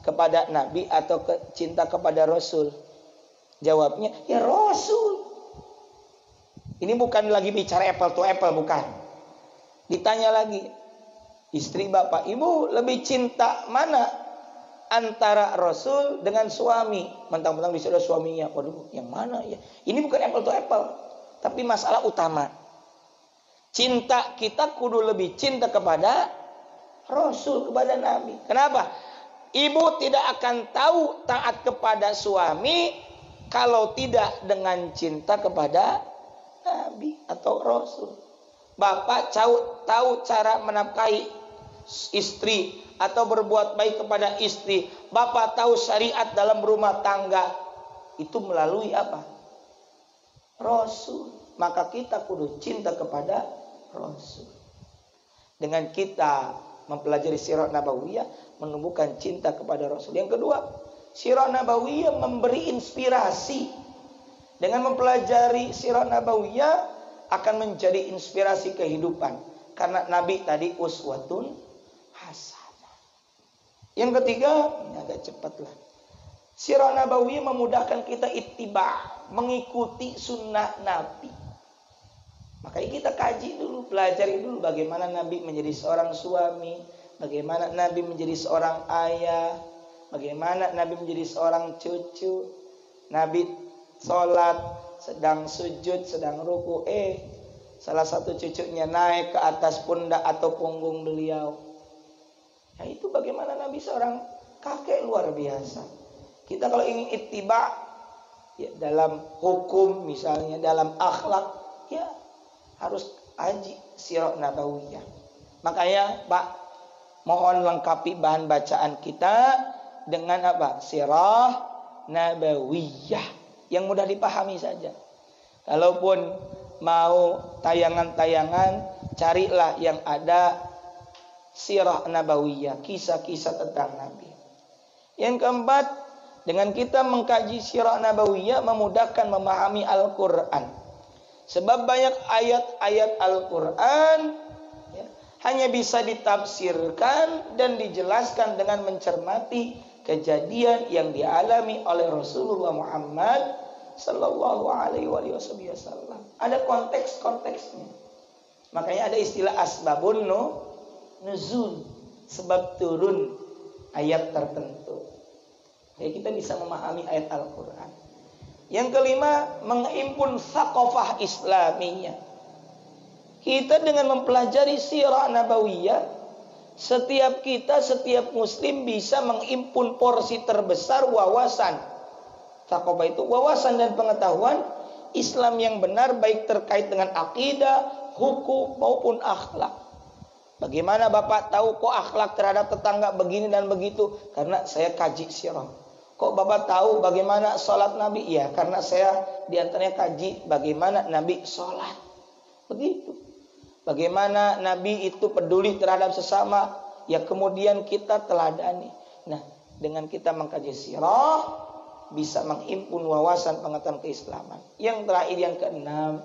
kepada Nabi atau cinta kepada Rasul, jawabnya ya Rasul. Ini bukan lagi bicara apple to apple, bukan. Ditanya lagi, istri bapak ibu lebih cinta mana antara Rasul dengan suami? Mentang-mentang disuruh suaminya. Waduh, yang mana ya? Ini bukan apple to apple, tapi masalah utama. Cinta kita kudu lebih cinta kepada Rasul, kepada Nabi. Kenapa? Ibu tidak akan tahu taat kepada suami kalau tidak dengan cinta kepada Nabi atau Rasul. Bapak tahu cara menafkahi istri atau berbuat baik kepada istri. Bapak tahu syariat dalam rumah tangga. Itu melalui apa? Rasul. Maka kita kudu cinta kepada Rasul. Dengan kita mempelajari sirah nabawiyah, menumbuhkan cinta kepada Rasul. Yang kedua, sirah nabawiyah memberi inspirasi. Dengan mempelajari sirah nabawiyah akan menjadi inspirasi kehidupan. Karena Nabi tadi uswatun hasanah. Yang ketiga, ini agak cepat lah. Sirah nabawiyah memudahkan kita ittiba, mengikuti sunnah Nabi. Makanya kita kaji dulu, pelajari dulu bagaimana Nabi menjadi seorang suami, bagaimana Nabi menjadi seorang ayah, bagaimana Nabi menjadi seorang cucu. Nabi sholat, sedang sujud, sedang ruku, salah satu cucunya naik ke atas pundak atau punggung beliau. Ya itu bagaimana Nabi seorang kakek luar biasa. Kita kalau ingin ittiba, ya, dalam hukum misalnya, dalam akhlak, ya harus haji sirah nabawiyah. Makanya Pak, mohon lengkapi bahan bacaan kita dengan apa? Sirah nabawiyah yang mudah dipahami saja. Kalaupun mau tayangan-tayangan, carilah yang ada sirah nabawiyah, kisah-kisah tentang Nabi. Yang keempat, dengan kita mengkaji sirah nabawiyah memudahkan memahami Al-Quran. Sebab banyak ayat-ayat Al-Quran ya, hanya bisa ditafsirkan dan dijelaskan dengan mencermati kejadian yang dialami oleh Rasulullah Muhammad Sallallahu Alaihi Wasallam. Ada konteks-konteksnya. Makanya ada istilah asbabun nuzul, sebab turun ayat tertentu. Jadi kita bisa memahami ayat Al-Quran. Yang kelima, menghimpun thaqafah Islamiyah. Kita dengan mempelajari sirah nabawiyah, setiap muslim bisa menghimpun porsi terbesar wawasan. Thaqafah itu wawasan dan pengetahuan Islam yang benar, baik terkait dengan akidah, hukum maupun akhlak. Bagaimana Bapak tahu kok akhlak terhadap tetangga begini dan begitu? Karena saya kaji sirah. Kok Bapak tahu bagaimana sholat Nabi? Ya, karena saya diantaranya kaji bagaimana Nabi sholat. Begitu. Bagaimana Nabi itu peduli terhadap sesama. Ya, kemudian kita teladani. Nah, dengan kita mengkaji sirah, bisa menghimpun wawasan pengetahuan keislaman. Yang terakhir, yang keenam,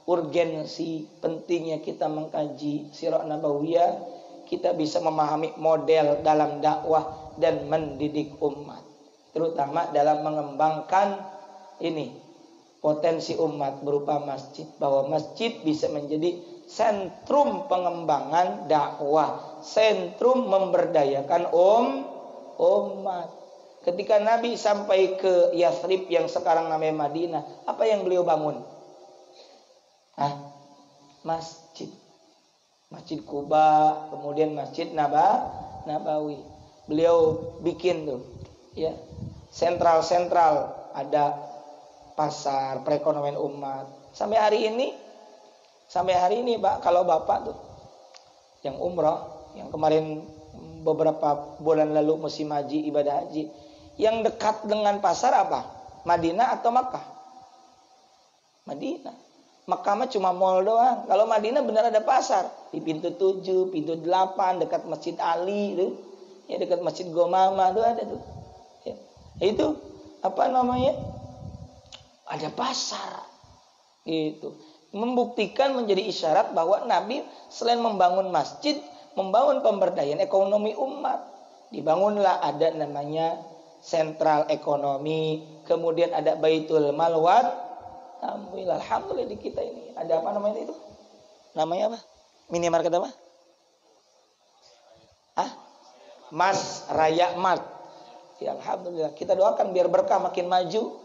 urgensi pentingnya kita mengkaji sirah nabawiyah. Kita bisa memahami model dalam dakwah dan mendidik umat. Terutama dalam mengembangkan ini potensi umat berupa masjid, bahwa masjid bisa menjadi sentrum pengembangan dakwah, sentrum memberdayakan umat. Ketika Nabi sampai ke Yathrib yang sekarang namanya Madinah, apa yang beliau bangun? Masjid. Masjid Quba, kemudian Masjid Nabawi. Beliau bikin tuh, ya, sentral-sentral, ada pasar perekonomian umat. Sampai hari ini Pak, kalau Bapak tuh yang umrah, yang kemarin beberapa bulan lalu musim haji, ibadah haji, yang dekat dengan pasar apa? Madinah atau Makkah? Madinah. Makkah mah cuma mall doang. Kalau Madinah benar ada pasar di pintu 7, pintu 8, dekat Masjid Ali tuh. Ya, dekat Masjid Gomama tuh ada tuh. Ya. Itu apa namanya? Ada pasar. Gitu. Membuktikan, menjadi isyarat bahwa Nabi selain membangun masjid, membangun pemberdayaan ekonomi umat. Dibangunlah ada namanya sentral ekonomi, kemudian ada Baitul Mal. Alhamdulillah di kita ini ada apa namanya itu? Namanya apa? Minimarket apa? Mas Raya Mart. Ya alhamdulillah. Kita doakan biar berkah makin maju.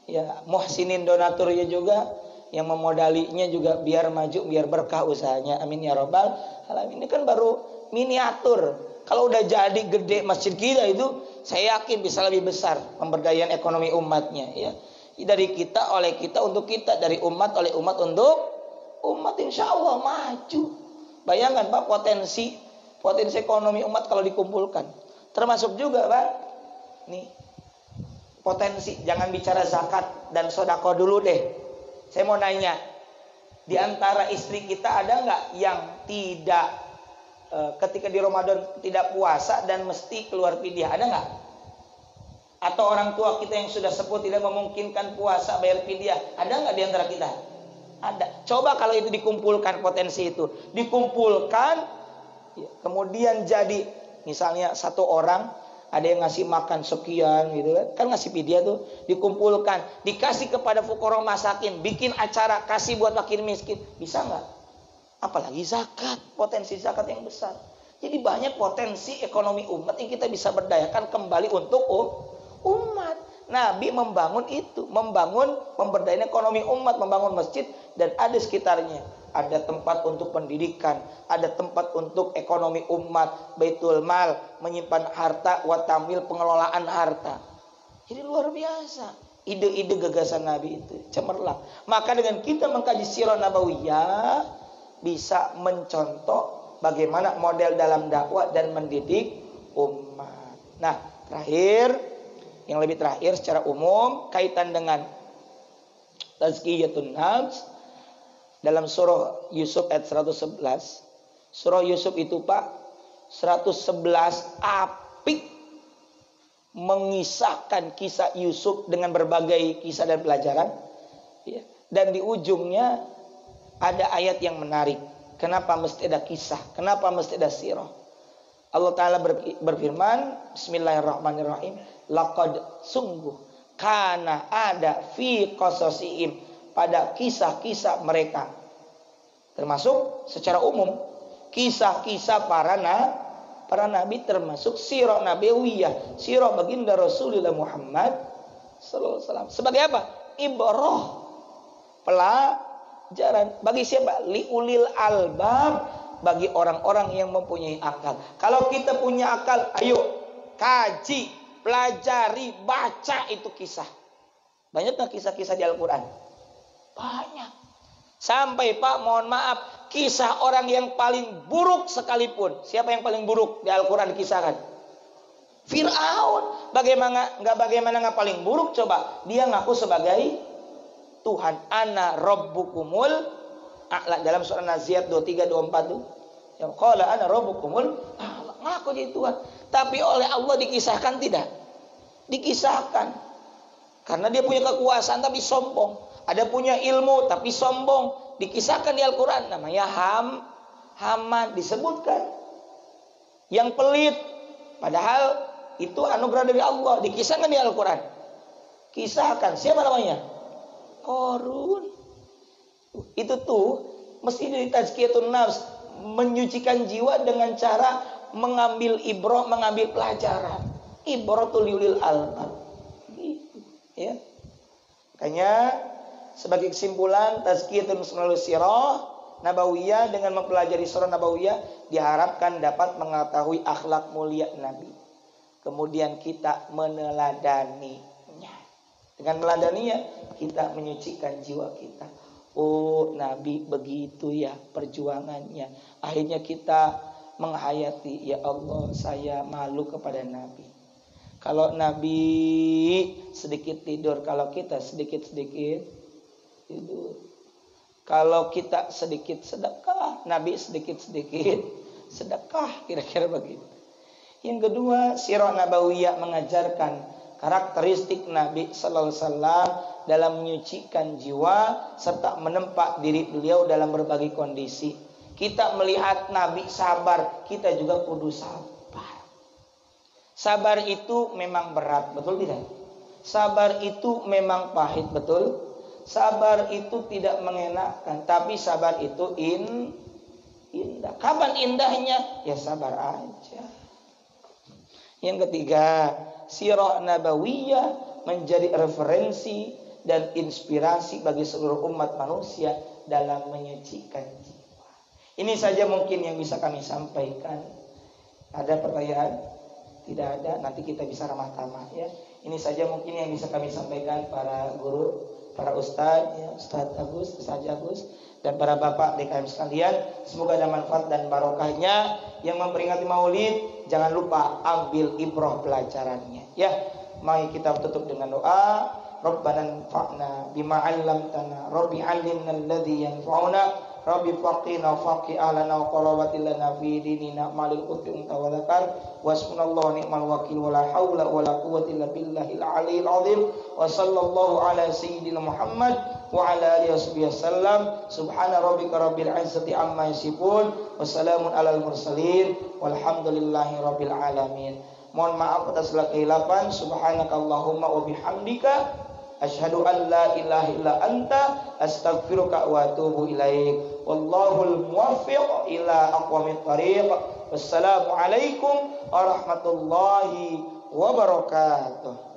Ya muhsinin donaturnya juga, yang memodalinya juga biar maju, biar berkah usahanya. Amin ya robbal alamin. Ini kan baru miniatur. Kalau udah jadi gede masjid kita itu, saya yakin bisa lebih besar pemberdayaan ekonomi umatnya. Ya, dari kita oleh kita untuk kita, dari umat oleh umat untuk umat, insya Allah maju. Bayangkan Pak, potensi ekonomi umat kalau dikumpulkan. Termasuk juga Pak, nih potensi, jangan bicara zakat dan sodako dulu deh. Saya mau nanya, di antara istri kita ada nggak yang tidak ketika di Ramadan tidak puasa dan mesti keluar fidyah? Ada nggak? Atau orang tua kita yang sudah sepuh tidak memungkinkan puasa bayar fidyah? Ada nggak di antara kita? Ada. Coba kalau itu dikumpulkan, potensi itu dikumpulkan, kemudian jadi misalnya satu orang ada yang ngasih makan sekian gitu kan ngasih fidyah tuh, dikumpulkan dikasih kepada fuqara masakin, bikin acara kasih buat fakir miskin, bisa nggak? Apalagi zakat, potensi zakat yang besar. Jadi banyak potensi ekonomi umat yang kita bisa berdayakan kembali untuk umat. Nabi membangun itu, membangun pemberdayaan ekonomi umat, membangun masjid dan ada sekitarnya. Ada tempat untuk pendidikan, ada tempat untuk ekonomi umat, baitul mal, menyimpan harta, wa tamwil, pengelolaan harta. Jadi luar biasa ide-ide gagasan Nabi itu, cemerlang. Maka dengan kita mengkaji sirah nabawiyah, bisa mencontoh bagaimana model dalam dakwah dan mendidik umat. Nah, terakhir, yang lebih terakhir secara umum kaitan dengan tazkiyatun nafs. Dalam surah Yusuf ayat 111. Surah Yusuf itu Pak 111 apik mengisahkan kisah Yusuf dengan berbagai kisah dan pelajaran. Dan di ujungnya ada ayat yang menarik. Kenapa mesti ada kisah? Kenapa mesti ada sirah? Allah Ta'ala berfirman, bismillahirrahmanirrahim, laqad sungguh kana ada fi qasasihim, pada kisah-kisah mereka, termasuk secara umum kisah-kisah para nabi, termasuk sirah nabawiyah, sirah baginda Rasulullah Muhammad sallallahu alaihi wasallam. Sebagai apa? Ibrah, pelajaran bagi siapa? Liulil albab, bagi orang-orang yang mempunyai akal. Kalau kita punya akal, ayo kaji, pelajari, baca itu kisah. Banyak nggak kisah-kisah di Al-Quran? Banyak. Sampai Pak, mohon maaf, kisah orang yang paling buruk sekalipun. Siapa yang paling buruk di Al-Quran dikisahkan? Fir'aun. Bagaimana nggak paling buruk? Coba, dia ngaku sebagai Tuhan. Ana rabbukumul a'la, dalam surah Naziat 23-24 tuh. Yang qala ana rabbukumul a'la, ngaku jadi Tuhan. Tapi oleh Allah dikisahkan tidak? Dikisahkan. Karena dia punya kekuasaan tapi sombong. Ada punya ilmu tapi sombong. Dikisahkan di Al-Quran. Namanya Haman, disebutkan. Yang pelit. Padahal itu anugerah dari Allah. Dikisahkan di Al-Quran. Kisahkan. Siapa namanya? Qarun. Itu tuh mesti dari tazkiyatun nafs, menyucikan jiwa dengan cara mengambil ibrah, mengambil pelajaran. Ibratul liulil albab. Gitu, ya. Makanya sebagai kesimpulan, tazkiyatun melalui sirah nabawiyah, dengan mempelajari sirah nabawiyah diharapkan dapat mengetahui akhlak mulia Nabi. Kemudian kita meneladaninya. Dengan meneladaninya kita menyucikan jiwa kita. Oh, Nabi begitu ya perjuangannya. Akhirnya kita menghayati, ya Allah, saya malu kepada Nabi. Kalau Nabi sedikit tidur, kalau kita sedikit-sedikit tidur. Kalau kita sedikit sedekah, Nabi sedikit-sedikit sedekah, kira-kira begitu. Yang kedua, sirah nabawiyah mengajarkan karakteristik Nabi sallallahu alaihi wasallam dalam menyucikan jiwa serta menempa diri beliau dalam berbagai kondisi. Kita melihat Nabi sabar, kita juga kudu sabar. Sabar itu memang berat, betul tidak? Sabar itu memang pahit, betul? Sabar itu tidak mengenakan, tapi sabar itu indah. Kapan indahnya? Ya sabar aja. Yang ketiga, sirah nabawiyah menjadi referensi dan inspirasi bagi seluruh umat manusia dalam menyucikan jiwa. Ini saja mungkin yang bisa kami sampaikan. Ada pertanyaan? Tidak ada, nanti kita bisa ramah tamah ya. Ini saja mungkin yang bisa kami sampaikan para guru, para ustadz, ya, Ustadz Agus, Ustadz Agus, dan para bapak DKM sekalian. Semoga ada manfaat dan barokahnya. Yang memperingati Maulid, jangan lupa ambil ibrah pelajarannya. Ya, mari kita tutup dengan doa. Rabbana anfa'na bima 'allamtana, Rabbi 'allimna alladhi yanfa'una, Rabbi faqina faqi ahlana wa qarabatil lana fi dinina malil qutbi wa dzakar wasbunallahu ni'mal wakil wa la haula wa la quwwata illa billahil aliyil azim wa sallallahu ala sayyidina Muhammad wa ala alihi wasallam. Subhana rabbika rabbil izzati amma yasifun wa salamun alal mursalin walhamdulillahi rabbil alamin. Mohon maaf atas segala kehilapan. Subhanakallahumma wa bihamdika asyhadu an la ilaha illa anta astaghfiruka wa atubu ilaik. Wallahul muwaffiq ila aqwamit thariq. Wassalamu alaikum warahmatullahi wabarakatuh.